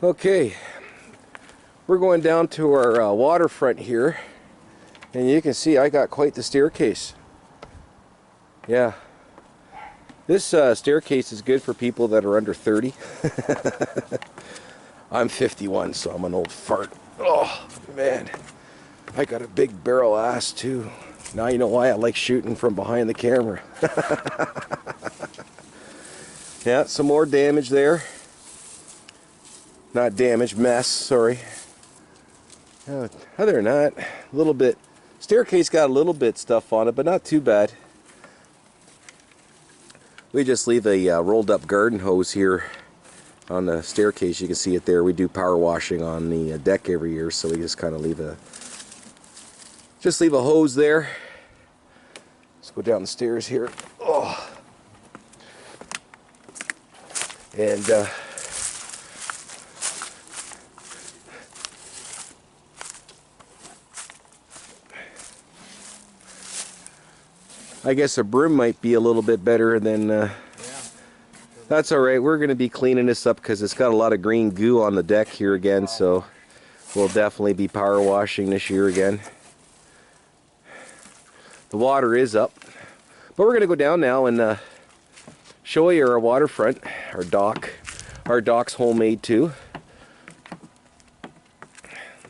Okay, we're going down to our waterfront here, and you can see I got quite the staircase. Yeah, this staircase is good for people that are under 30. I'm 51, so I'm an old fart. Oh man, I got a big barrel ass too. Now you know why I like shooting from behind the camera. Yeah, some more damage there. Not damage, mess, sorry. Other than that, a little bit. Staircase got a little bit stuff on it, but not too bad. We just leave a rolled up garden hose here on the staircase. You can see it there. We do power washing on the deck every year, so we just kind of leave a hose there. Let's go down the stairs here. Oh. And I guess a broom might be a little bit better than yeah. That's alright. We're going to be cleaning this up because it's got a lot of green goo on the deck here again, so we'll definitely be power washing this year again. The water is up, but we're going to go down now and show you our waterfront, our dock. Our dock's homemade too.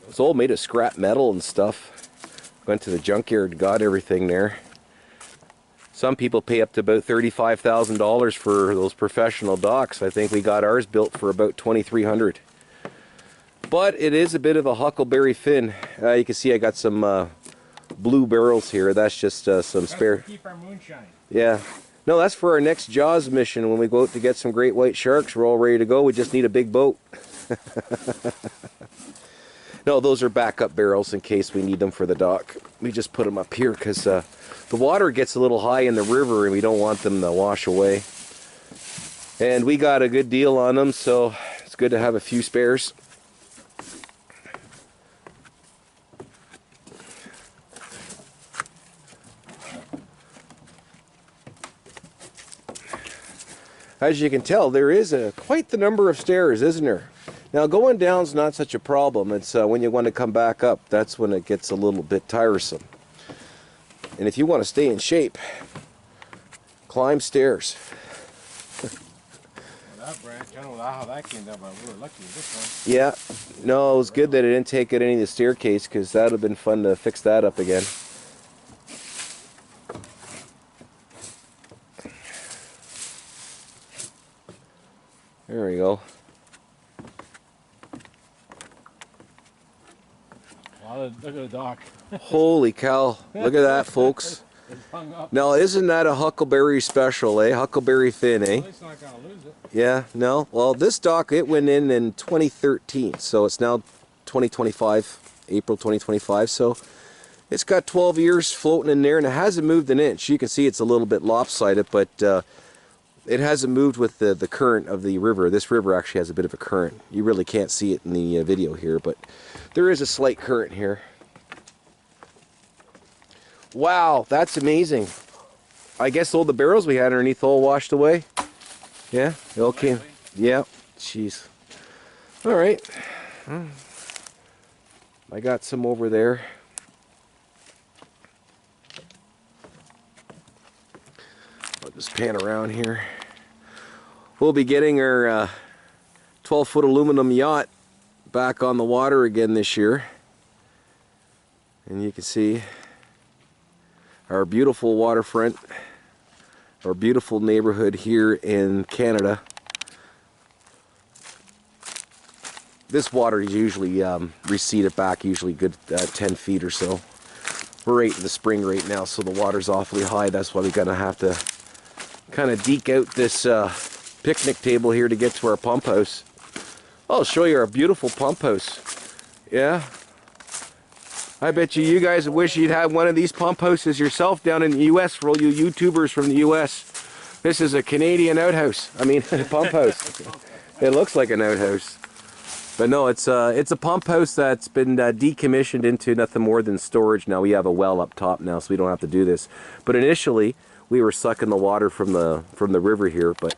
It's all made of scrap metal and stuff. Went to the junkyard, got everything there. Some people pay up to about $35,000 for those professional docks. I think we got ours built for about $2,300. But it is a bit of a huckleberry fin. You can see I got some blue barrels here. That's just some spare. To keep our moonshine. Yeah. No, that's for our next Jaws mission. When we go out to get some great white sharks, we're all ready to go. We just need a big boat. No, those are backup barrels in case we need them for the dock. We just put them up here because the water gets a little high in the river and we don't want them to wash away. And we got a good deal on them, so it's good to have a few spares. As you can tell, there is quite the number of stairs, isn't there? Now, going down's not such a problem. It's when you want to come back up, that's when it gets a little bit tiresome. And if you want to stay in shape, climb stairs. Well, that branch, I don't know how that came down, but we were lucky with this one. Yeah, no, it was good that it didn't take out any of the staircase because that would have been fun to fix that up again. There we go. Wow, look at the dock. Holy cow. Look at that, folks. Now, isn't that a huckleberry special, eh? Huckleberry fin, eh? Well, it's not going to lose it. Yeah, no. Well, this dock, it went in 2013, so it's now 2025, April 2025, so it's got 12 years floating in there, and it hasn't moved an inch. You can see it's a little bit lopsided, but it hasn't moved with the current of the river. This river actually has a bit of a current. You really can't see it in the video here, but there is a slight current here. Wow, that's amazing. I guess all the barrels we had underneath all washed away. Yeah, okay. Yeah, jeez. All right. I got some over there. I'll just pan around here. We'll be getting our 12-foot aluminum yacht back on the water again this year. And you can see our beautiful waterfront, our beautiful neighborhood here in Canada. This water is usually receded back, usually good 10 feet or so. We're right in the spring right now, so the water's awfully high. That's why we're gonna have to kind of deke out this picnic table here to get to our pump house. I'll show you our beautiful pump house. Yeah. I bet you guys wish you'd had one of these pump houses yourself down in the U.S. for all you YouTubers from the U.S. This is a Canadian outhouse. I mean, pump house. It looks like an outhouse. But no, it's a pump house that's been decommissioned into nothing more than storage. Now we have a well up top now, so we don't have to do this. But initially, we were sucking the water from the river here, but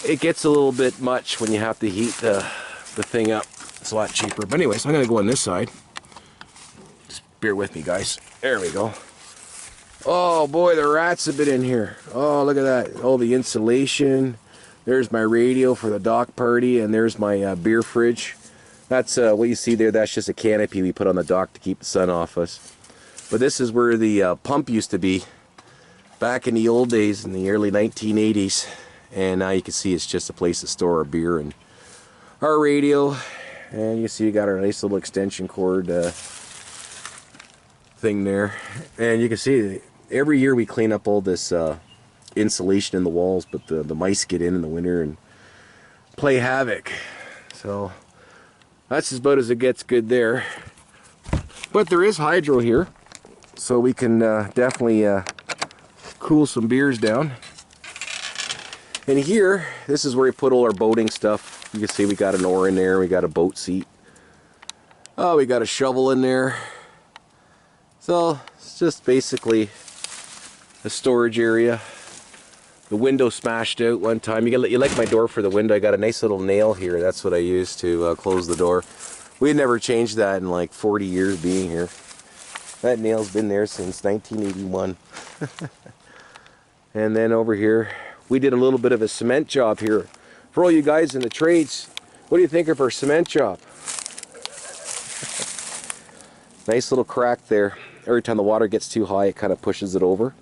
it gets a little bit much when you have to heat the thing up. It's a lot cheaper. But anyways, I'm gonna go on this side. Just bear with me, guys. There we go. Oh boy, the rats have been in here. Oh, look at that. Oh, the insulation. There's my radio for the dock party, and there's my beer fridge. That's what you see there. That's just a canopy we put on the dock to keep the sun off us. But this is where the pump used to be back in the old days, in the early 1980s. And now you can see it's just a place to store our beer and our radio. And you see we got our nice little extension cord thing there. And you can see every year we clean up all this insulation in the walls, but the mice get in the winter and play havoc. So that's about as it gets good there. But there is hydro here, so we can definitely cool some beers down. And here, this is where we put all our boating stuff. You can see we got an oar in there, we got a boat seat. Oh, we got a shovel in there. So it's just basically a storage area. The window smashed out one time. You like my door for the window. I got a nice little nail here. That's what I used to close the door. We had never changed that in like 40 years being here. That nail's been there since 1981. And then over here, we did a little bit of a cement job here. For all you guys in the trades, what do you think of our cement job? Nice little crack there. Every time the water gets too high, it kind of pushes it over.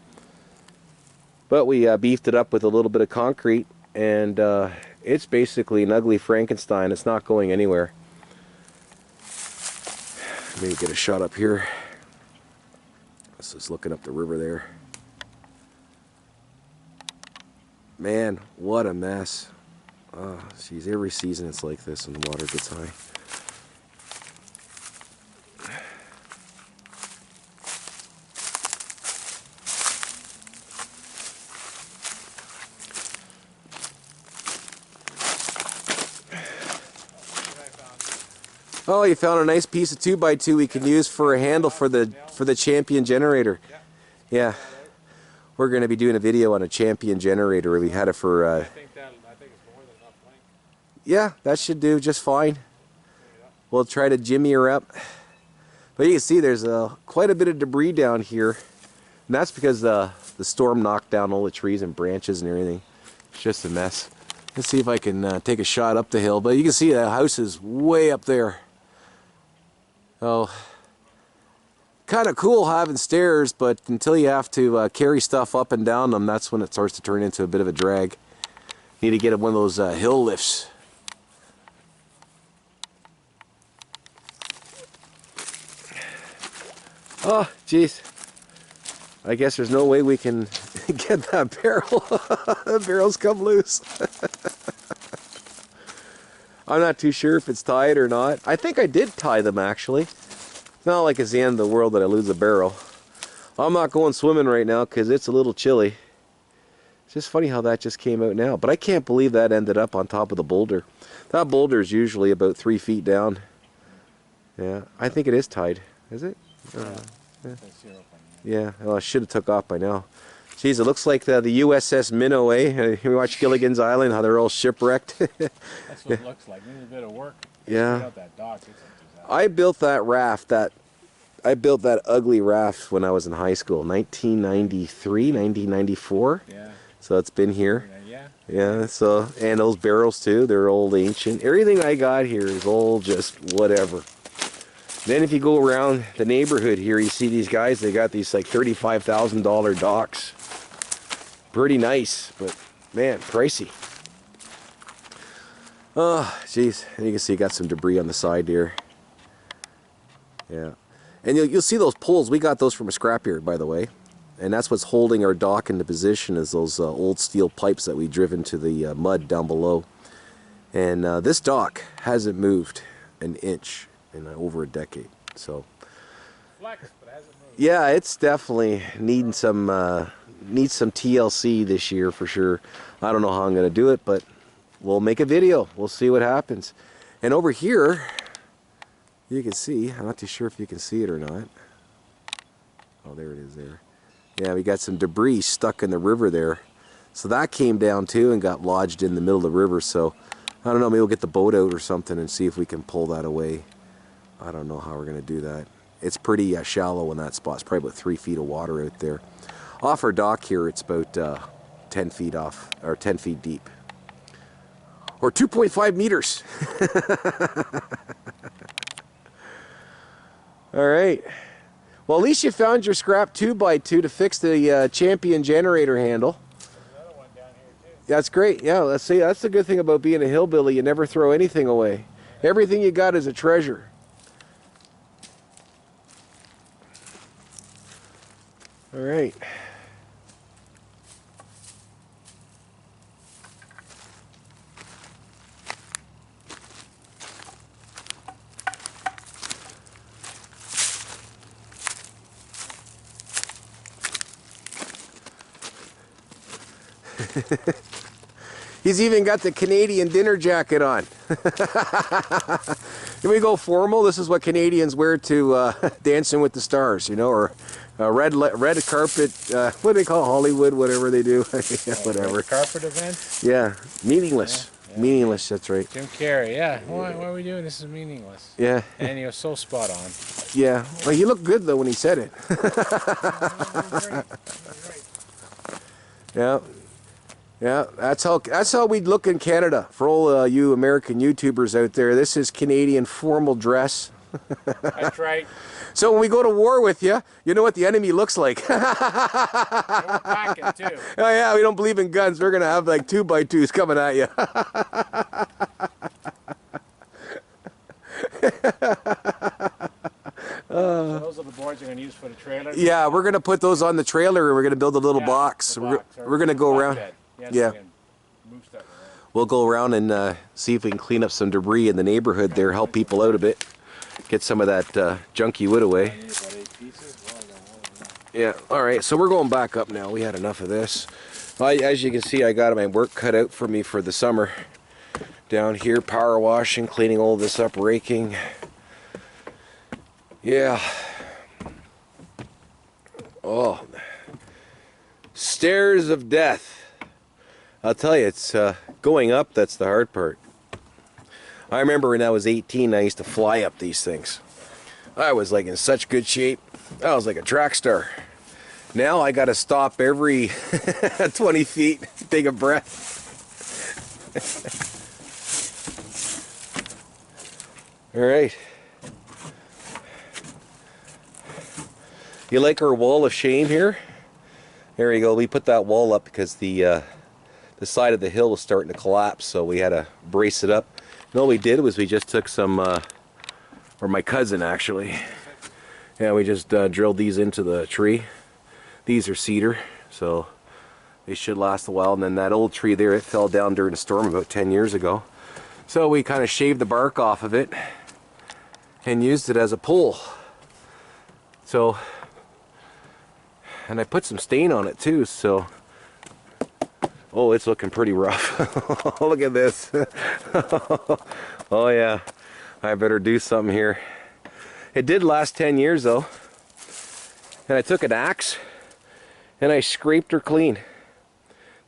But we beefed it up with a little bit of concrete, and it's basically an ugly Frankenstein. It's not going anywhere. Maybe get a shot up here. Let's just looking up the river there. Man, what a mess. Oh, geez, every season it's like this when the water gets high. Oh, you found a nice piece of 2x2 we can use for a handle for the Champion generator. Yeah. We're going to be doing a video on a Champion generator. We had it for I think it's more than enough length. yeah, that should do just fine. We'll try to jimmy her up. But you can see there's quite a bit of debris down here. And that's because the storm knocked down all the trees and branches and everything. It's just a mess. Let's see if I can take a shot up the hill. But you can see the house is way up there. Oh, kind of cool having stairs, but until you have to carry stuff up and down them, that's when it starts to turn into a bit of a drag. Need to get one of those hill lifts. Oh, jeez. I guess there's no way we can get that barrel. The barrel's come loose. I'm not too sure if it's tied or not. I think I did tie them, actually. It's not like it's the end of the world that I lose a barrel. I'm not going swimming right now because it's a little chilly. It's just funny how that just came out now. But I can't believe that ended up on top of the boulder. That boulder is usually about 3 feet down. Yeah, I think it is tied. Is it? Yeah, well, I should have took off by now. Geez, it looks like the USS Minnow, eh? You watch Gilligan's Island, how they're all shipwrecked. That's what it looks like. Needs a bit of work. Yeah. That dock. I built that raft, I built that ugly raft when I was in high school, 1993, 1994. Yeah. So it's been here. Yeah. Yeah, so, and those barrels too, they're old ancient. Everything I got here is all just whatever. Then if you go around the neighborhood here, you see these guys, they got these like $35,000 docks. Pretty nice, but man, pricey. Oh, jeez. And you can see you got some debris on the side here. Yeah. And you'll see those poles. We got those from a scrapyard, by the way. And that's what's holding our dock into position, is those old steel pipes that we driven to the mud down below. And this dock hasn't moved an inch in over a decade. So Flex, but hasn't moved. yeah, it's definitely needing some needs some TLC this year for sure. I don't know how I'm gonna do it, but we'll make a video. We'll see what happens. And over here you can see, I'm not too sure if you can see it or not. Oh, there it is there. Yeah, we got some debris stuck in the river there. So that came down too and got lodged in the middle of the river. So I don't know, maybe we'll get the boat out or something and see if we can pull that away. I don't know how we're going to do that. It's pretty shallow in that spot. It's probably about 3 feet of water out there. Off our dock here, it's about 10 feet off, or 10 feet deep. Or 2.5 meters. All right. Well, at least you found your scrap 2x2 to fix the Champion generator handle. There's another one down here too. That's great. Yeah, let's see. That's the good thing about being a hillbilly. You never throw anything away. Everything you got is a treasure. All right. He's even got the Canadian dinner jacket on. Can we go formal? This is what Canadians wear to Dancing with the Stars, you know, or red carpet, what do they call it? Hollywood, whatever they do. Yeah, whatever. Red carpet event? Yeah, meaningless. Yeah. Meaningless, that's right. Jim Carrey, yeah. Why are we doing this? Is meaningless. Yeah. And he was so spot on. Yeah. Well, he looked good though when he said it. Yeah. Yeah, that's how we look in Canada. For all you American YouTubers out there, this is Canadian formal dress. That's right. So when we go to war with you, you know what the enemy looks like. And we're packing too. Oh yeah, we don't believe in guns. We're gonna have like 2x2s coming at you. So those are the boards you're going to use for the trailer? Yeah, we're gonna put those on the trailer and we're gonna build a little box. We're gonna go around. Yeah. We'll go around and see if we can clean up some debris in the neighborhood there, help people out a bit, get some of that junky wood away. Yeah, alright, so we're going back up now. We had enough of this. As you can see, I got my work cut out for me for the summer. Down here, power washing, cleaning all this up, raking. Yeah. Oh. Stairs of death. I'll tell you, it's going up that's the hard part. I remember when I was 18, I used to fly up these things. I was like in such good shape. I was like a track star. Now I gotta stop every 20 feet, take a breath. All right. You like our wall of shame here? There you go. We put that wall up because the side of the hill was starting to collapse, so we had to brace it up. And all we did was we just took some, or my cousin actually, yeah, we just drilled these into the tree. These are cedar, so they should last a while. And then that old tree there, it fell down during a storm about 10 years ago. So we kind of shaved the bark off of it and used it as a pole. So, and I put some stain on it too, so, oh, it's looking pretty rough. Look at this. Oh yeah, I better do something here. It did last 10 years though. And I took an axe and I scraped her clean.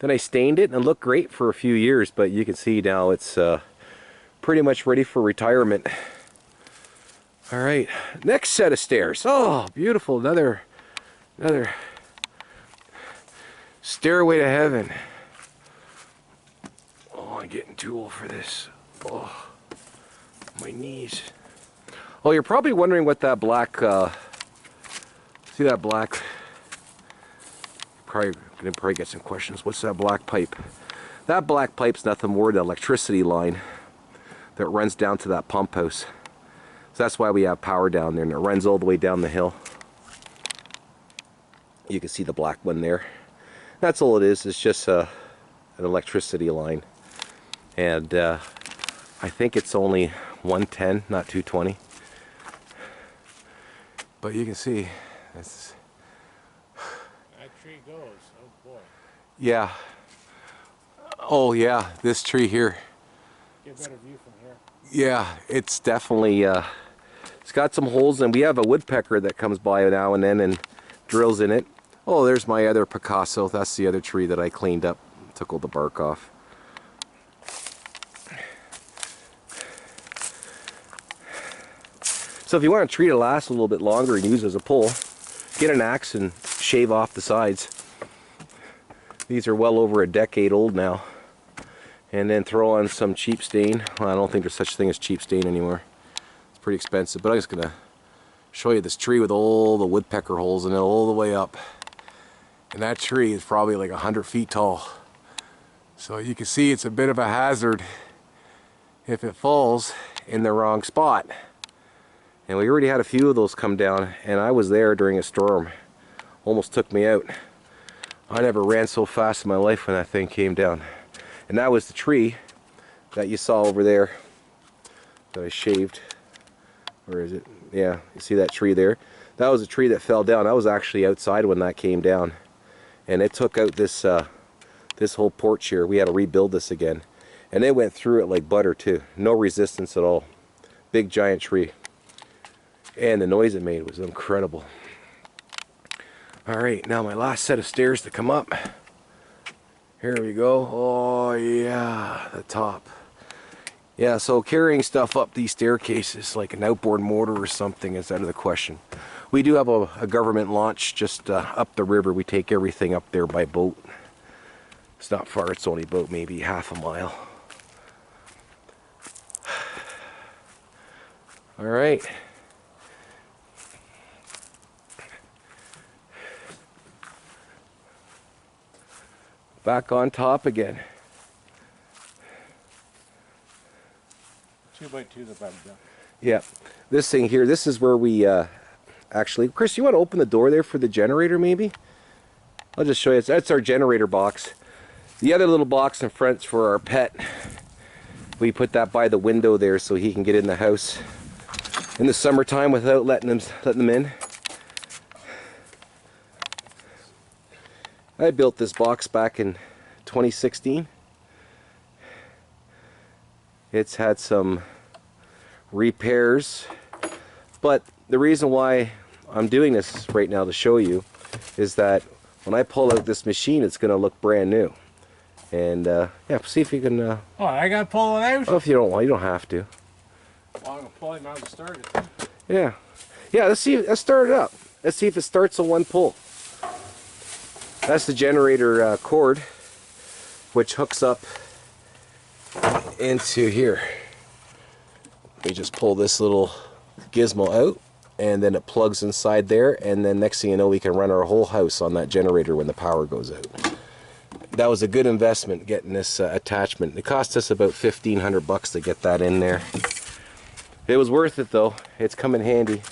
Then I stained it and it looked great for a few years, but you can see now it's pretty much ready for retirement. All right, next set of stairs. Oh, beautiful, another stairway to heaven. Oh, I'm getting too old for this. Oh, my knees. Oh, you're probably wondering what that black, see that black, gonna get some questions. What's that black pipe? That black pipe's nothing more than an electricity line that runs down to that pump house. So that's why we have power down there, and it runs all the way down the hill. You can see the black one there. That's all it is. It's just an electricity line. And I think it's only 110, not 220. But you can see, that's... That tree goes, oh boy. Yeah. Oh yeah, this tree here. Get a better view from here. Yeah, it's definitely, it's got some holes, and we have a woodpecker that comes by now and then and drills in it. Oh, there's my other Picasso. That's the other tree that I cleaned up, took all the bark off. So if you want a tree to last a little bit longer and use as a pole, get an axe and shave off the sides. These are well over a decade old now. And then throw on some cheap stain. Well, I don't think there's such a thing as cheap stain anymore. It's pretty expensive, but I'm just gonna show you this tree with all the woodpecker holes in it all the way up. And that tree is probably like 100 feet tall. So you can see it's a bit of a hazard if it falls in the wrong spot. And we already had a few of those come down, and I was there during a storm. Almost took me out. I never ran so fast in my life when that thing came down. And that was the tree that you saw over there that I shaved. Where is it? Yeah, you see that tree there? That was a tree that fell down. I was actually outside when that came down. And it took out this this whole porch here. We had to rebuild this again. And it went through it like butter too. No resistance at all. Big giant tree. And the noise it made was incredible. Alright, now my last set of stairs to come up. Here we go. Oh yeah, the top. Yeah, so carrying stuff up these staircases like an outboard motor or something is out of the question. We do have a government launch just up the river. We take everything up there by boat. It's not far, it's only about maybe half a mile. Alright. Back on top again. 2x2 the bed. Yeah, this thing here, this is where we actually, Chris, you want to open the door there for the generator maybe? I'll just show you. That's our generator box. The other little box in front's for our pet. We put that by the window there so he can get in the house in the summertime without letting them in. I built this box back in 2016. It's had some repairs, but the reason why I'm doing this right now to show you is that when I pull out this machine, it's going to look brand new. And yeah, see if you can. Oh, I got to pull it out? Oh, if you don't want, you don't have to. Well, I'm going to pull it out to start it. Yeah, yeah. Let's see. Let's start it up. Let's see if it starts on one pull. That's the generator cord, which hooks up into here. We just pull this little gizmo out, and then it plugs inside there, and then next thing you know, we can run our whole house on that generator when the power goes out. That was a good investment getting this attachment. It cost us about $1,500 to get that in there. It was worth it though. It's come in handy.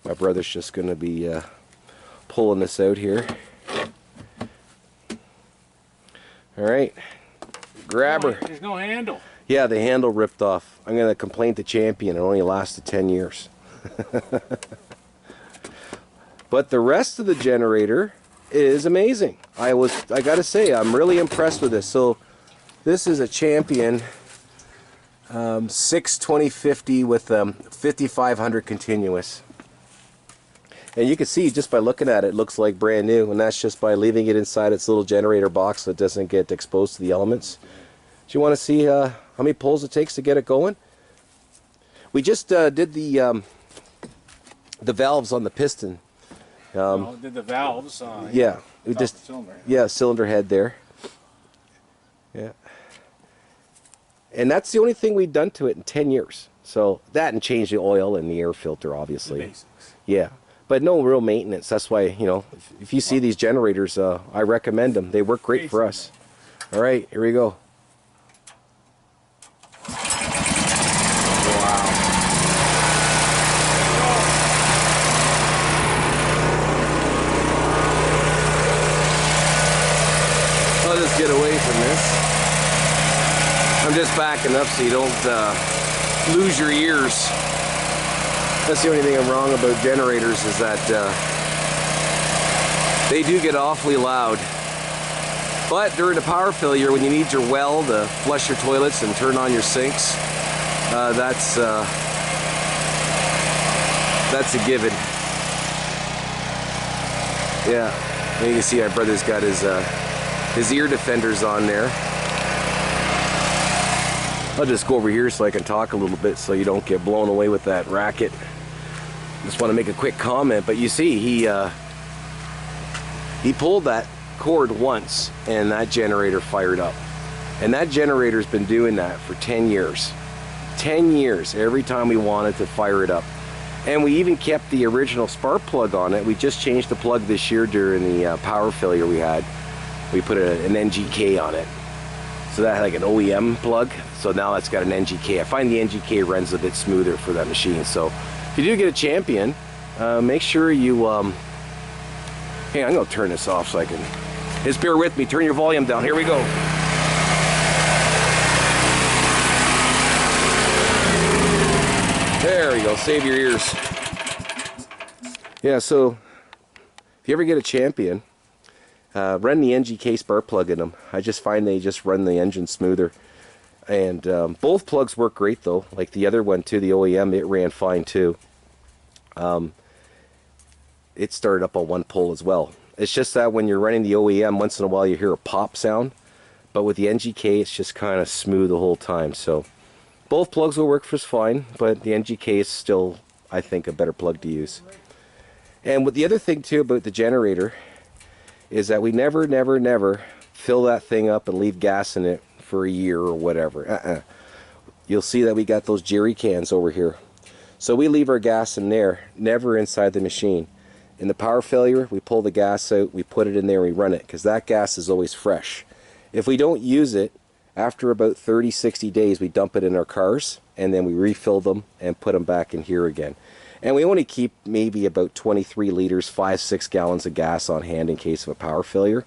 My brother's just going to be pulling this out here. Alright, grab her. There's no handle. Yeah, the handle ripped off. I'm going to complain to Champion. It only lasted 10 years. But the rest of the generator is amazing. I got to say, I'm really impressed with this. So this is a Champion 62050 with 5500 continuous. And you can see just by looking at it, it looks like brand new, and that's just by leaving it inside its little generator box so it doesn't get exposed to the elements. Do you want to see how many pulls it takes to get it going? We just did the valves on the piston. Did the valves? Yeah, we just cylinder head there. Yeah, and that's the only thing we've done to it in 10 years. So that and change the oil and the air filter, obviously. The basics. Yeah. But no real maintenance. That's why, you know, if you see these generators, I recommend them. They work great for us. All right, here we go. Wow. I'll just get away from this. I'm just backing up so you don't lose your ears. That's the only thing I'm wrong about generators is that they do get awfully loud. But during a power failure, when you need your well to flush your toilets and turn on your sinks, that's a given. Yeah. And you can see my brother's got his ear defenders on there. I'll just go over here so I can talk a little bit so you don't get blown away with that racket. Just want to make a quick comment, but you see he pulled that cord once and that generator fired up. And that generator's been doing that for 10 years. 10 years every time we wanted to fire it up. And we even kept the original spark plug on it. We just changed the plug this year during the power failure we had. We put an NGK on it. So that had like an OEM plug. So now it's got an NGK. I find the NGK runs a bit smoother for that machine. So if you do get a Champion, make sure you, hey, I'm gonna turn this off so I can, just bear with me, turn your volume down. Here we go. There we go, save your ears. Yeah, so if you ever get a Champion, run the NGK spark plug in them. I just find they just run the engine smoother. And both plugs work great though. Like the other one too, the OEM, it ran fine too. It started up on one pull as well. It's just that when you're running the OEM, once in a while you hear a pop sound. But with the NGK, it's just kind of smooth the whole time. So both plugs will work just fine, but the NGK is still, I think, a better plug to use. And with the other thing too about the generator is that we never fill that thing up and leave gas in it for a year or whatever. You'll see that we got those jerry cans over here. So we leave our gas in there, never inside the machine. In the power failure, we pull the gas out, we put it in there, we run it, because that gas is always fresh. If we don't use it, after about 30-60 days, we dump it in our cars, and then we refill them and put them back in here again. And we only keep maybe about 23 liters, 5-6 gallons of gas on hand in case of a power failure.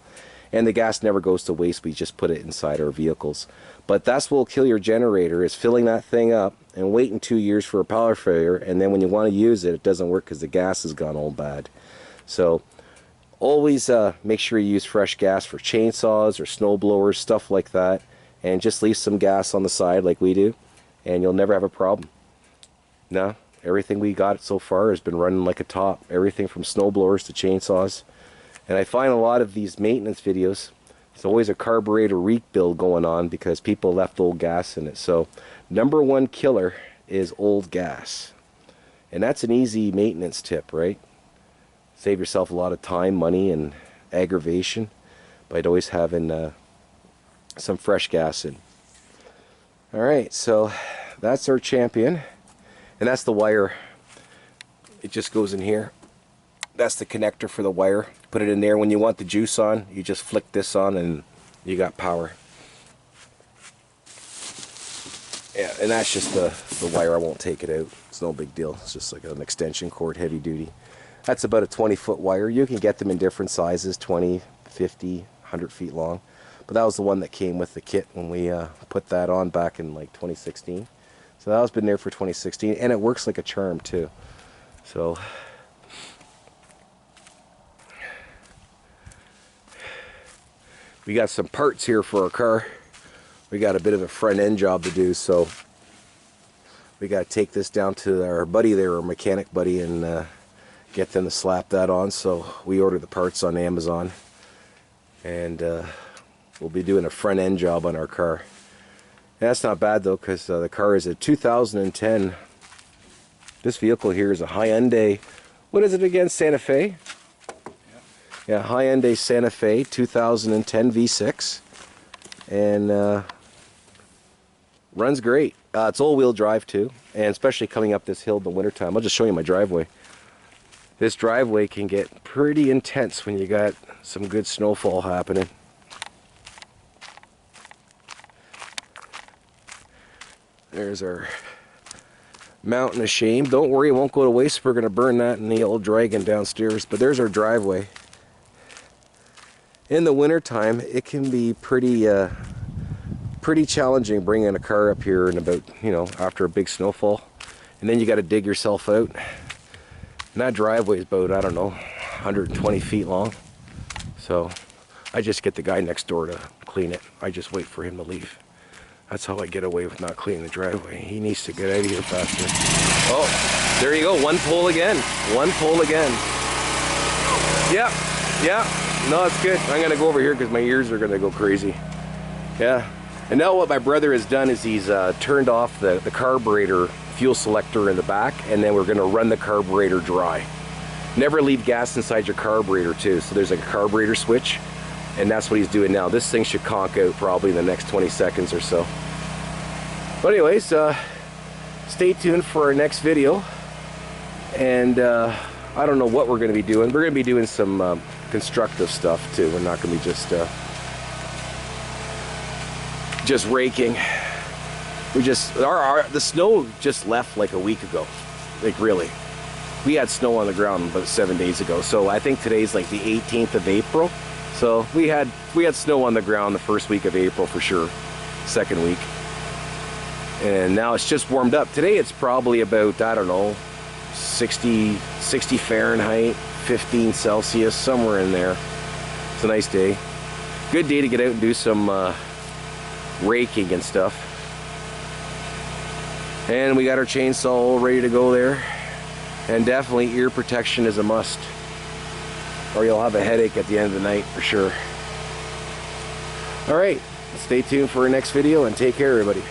And the gas never goes to waste, we just put it inside our vehicles. But that's what will kill your generator, is filling that thing up and waiting 2 years for a power failure, and then when you want to use it, it doesn't work because the gas has gone all bad. So always make sure you use fresh gas for chainsaws or snow blowers, stuff like that, and just leave some gas on the side like we do, and you'll never have a problem. No, everything we got so far has been running like a top. Everything from snow blowers to chainsaws. And I find a lot of these maintenance videos, there's always a carburetor rebuild going on because people left old gas in it. So #1 killer is old gas. And that's an easy maintenance tip, right? Save yourself a lot of time, money, and aggravation by always having some fresh gas in. Alright, so that's our Champion. And that's the wire. It just goes in here. That's the connector for the wire. Put it in there. When you want the juice on, you just flick this on and you got power. Yeah, and that's just the wire. I won't take it out. It's no big deal. It's just like an extension cord, heavy duty. That's about a 20-foot wire. You can get them in different sizes, 20, 50, 100 feet long. But that was the one that came with the kit when we put that on back in like 2016. So that has been there for 2016, and it works like a charm too. So we got some parts here for our car. We got a bit of a front end job to do, so we got to take this down to our buddy there, our mechanic buddy, and get them to slap that on. So we ordered the parts on Amazon, and we'll be doing a front end job on our car. That's not bad though, because the car is a 2010. This vehicle here is a Hyundai. What is it again? Santa Fe? Yeah, Hyundai Santa Fe 2010 V6, and runs great. It's all-wheel drive too, and especially coming up this hill in the wintertime. I'll just show you my driveway. This driveway can get pretty intense when you got some good snowfall happening. There's our mountain of shame. Don't worry, it won't go to waste. We're going to burn that in the old dragon downstairs. But there's our driveway. In the wintertime, it can be pretty challenging bringing a car up here and about, after a big snowfall. And then you got to dig yourself out. And that driveway is about, I don't know, 120 feet long. So I just get the guy next door to clean it. I just wait for him to leave. That's how I get away with not cleaning the driveway. He needs to get out of here faster. Oh, there you go. One pole again. One pole again. Yep. Yep. No, it's good. I'm gonna go over here because my ears are gonna go crazy. Yeah. And now what my brother has done is he's turned off the carburetor fuel selector in the back, and then we're gonna run the carburetor dry. Never leave gas inside your carburetor too. So there's like a carburetor switch, and that's what he's doing now. This thing should conk out probably in the next 20 seconds or so. But anyways, stay tuned for our next video. And I don't know what we're gonna be doing. We're gonna be doing some constructive stuff too. We're not gonna be just raking. We just the snow just left like a week ago. Like really. We had snow on the ground about 7 days ago. So I think today's like the 18th of April. So we had snow on the ground the first week of April for sure. Second week. And now it's just warmed up. Today it's probably about, I don't know, 60 Fahrenheit, 15 Celsius, somewhere in there. It's a nice day. Good day to get out and do some raking and stuff. And we got our chainsaw all ready to go there. And definitely ear protection is a must, or you'll have a headache at the end of the night for sure. Alright, stay tuned for our next video and take care everybody.